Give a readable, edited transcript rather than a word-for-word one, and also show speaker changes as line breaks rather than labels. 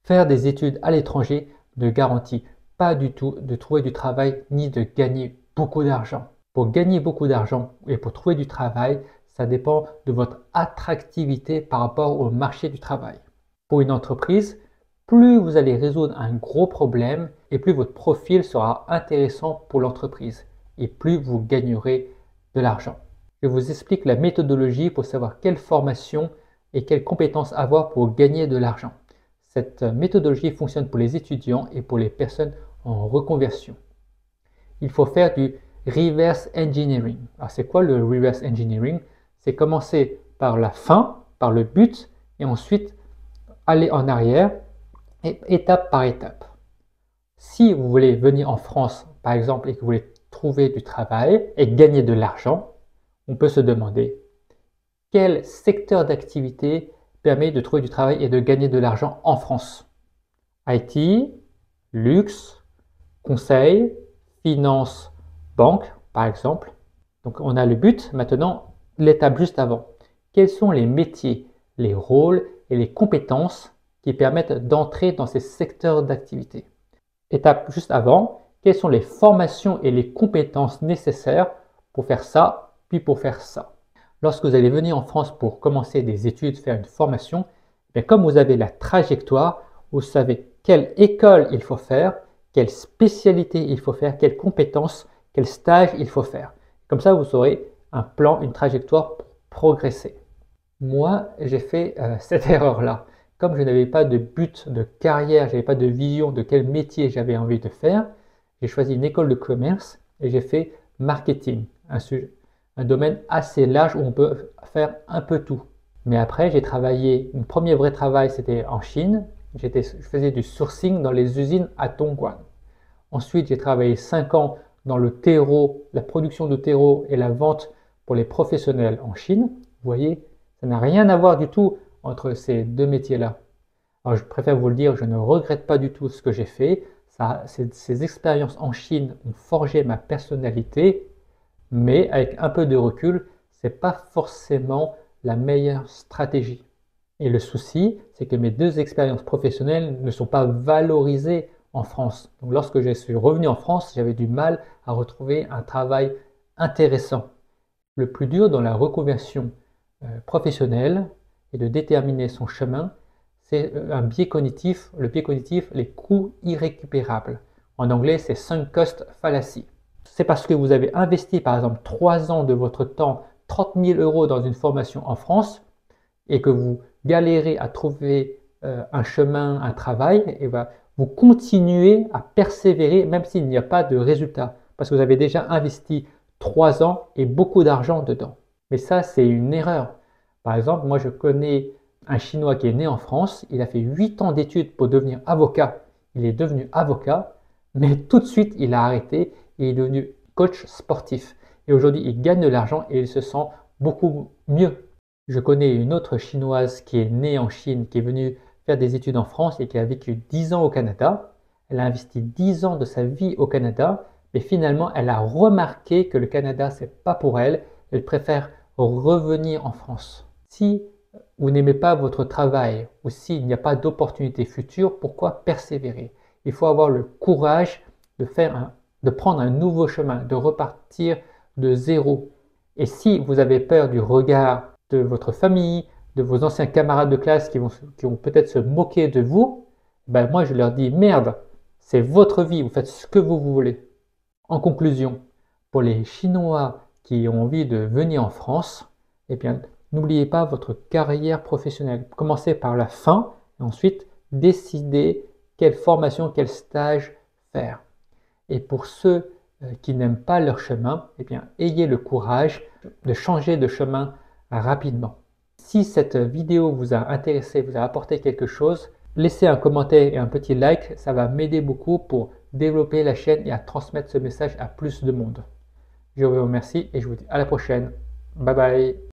Faire des études à l'étranger ne garantit pas du tout de trouver du travail ni de gagner beaucoup d'argent. Pour gagner beaucoup d'argent et pour trouver du travail, ça dépend de votre attractivité par rapport au marché du travail. Pour une entreprise, plus vous allez résoudre un gros problème et plus votre profil sera intéressant pour l'entreprise et plus vous gagnerez de l'argent. Je vous explique la méthodologie pour savoir quelle formation et quelles compétences avoir pour gagner de l'argent. Cette méthodologie fonctionne pour les étudiants et pour les personnes en reconversion. Il faut faire du reverse engineering. Alors c'est quoi le reverse engineering? C'est commencer par la fin, par le but, et ensuite aller en arrière, étape par étape. Si vous voulez venir en France, par exemple, et que vous voulez trouver du travail et gagner de l'argent, on peut se demander quel secteur d'activité permet de trouver du travail et de gagner de l'argent en France. IT, luxe, conseil, finance, banque, par exemple. Donc on a le but, maintenant l'étape juste avant. Quels sont les métiers, les rôles et les compétences qui permettent d'entrer dans ces secteurs d'activité? Étape juste avant, quelles sont les formations et les compétences nécessaires pour faire ça, puis pour faire ça? Lorsque vous allez venir en France pour commencer des études, faire une formation, bien comme vous avez la trajectoire, vous savez quelle école il faut faire, quelle spécialité il faut faire, quelles compétences, quel stage il faut faire. Comme ça, vous aurez un plan, une trajectoire pour progresser. Moi, j'ai fait cette erreur-là. Comme je n'avais pas de but de carrière, je n'avais pas de vision de quel métier j'avais envie de faire, j'ai choisi une école de commerce et j'ai fait marketing, un domaine assez large où on peut faire un peu tout. Mais après, j'ai travaillé, mon premier vrai travail, c'était en Chine. Je faisais du sourcing dans les usines à Dongguan. Ensuite, j'ai travaillé 5 ans dans le terreau, la production de terreau et la vente pour les professionnels en Chine. Vous voyez, ça n'a rien à voir du tout entre ces deux métiers-là. Alors, je préfère vous le dire, je ne regrette pas du tout ce que j'ai fait. Ces expériences en Chine ont forgé ma personnalité, mais avec un peu de recul, ce n'est pas forcément la meilleure stratégie. Et le souci, c'est que mes deux expériences professionnelles ne sont pas valorisées en France. Donc lorsque je suis revenu en France, j'avais du mal à retrouver un travail intéressant. Le plus dur dans la reconversion professionnelle est de déterminer son chemin. C'est un biais cognitif. Le biais cognitif, les coûts irrécupérables. En anglais, c'est sunk cost fallacy. C'est parce que vous avez investi par exemple 3 ans de votre temps, 30 000 € dans une formation en France et que vous galérez à trouver un chemin, un travail, et vous continuez à persévérer même s'il n'y a pas de résultat parce que vous avez déjà investi 3 ans et beaucoup d'argent dedans. Mais ça, c'est une erreur. Par exemple, moi je connais un Chinois qui est né en France, il a fait 8 ans d'études pour devenir avocat. Il est devenu avocat, mais tout de suite il a arrêté et il est devenu coach sportif. Et aujourd'hui, il gagne de l'argent et il se sent beaucoup mieux. Je connais une autre Chinoise qui est née en Chine, qui est venue faire des études en France et qui a vécu 10 ans au Canada. Elle a investi 10 ans de sa vie au Canada, mais finalement, elle a remarqué que le Canada, ce n'est pas pour elle. Elle préfère revenir en France. Si vous n'aimez pas votre travail ou s'il n'y a pas d'opportunité future, pourquoi persévérer? Il faut avoir le courage de prendre un nouveau chemin, de repartir de zéro. Et si vous avez peur du regard de votre famille, de vos anciens camarades de classe qui vont peut-être se moquer de vous, ben moi je leur dis merde, c'est votre vie, vous faites ce que vous voulez. En conclusion, pour les Chinois qui ont envie de venir en France, eh bien n'oubliez pas votre carrière professionnelle. Commencez par la fin et ensuite décidez quelle formation, quel stage faire. Et pour ceux qui n'aiment pas leur chemin, eh bien, ayez le courage de changer de chemin rapidement. Si cette vidéo vous a intéressé, vous a apporté quelque chose, laissez un commentaire et un petit like, ça va m'aider beaucoup pour développer la chaîne et à transmettre ce message à plus de monde. Je vous remercie et je vous dis à la prochaine. Bye bye.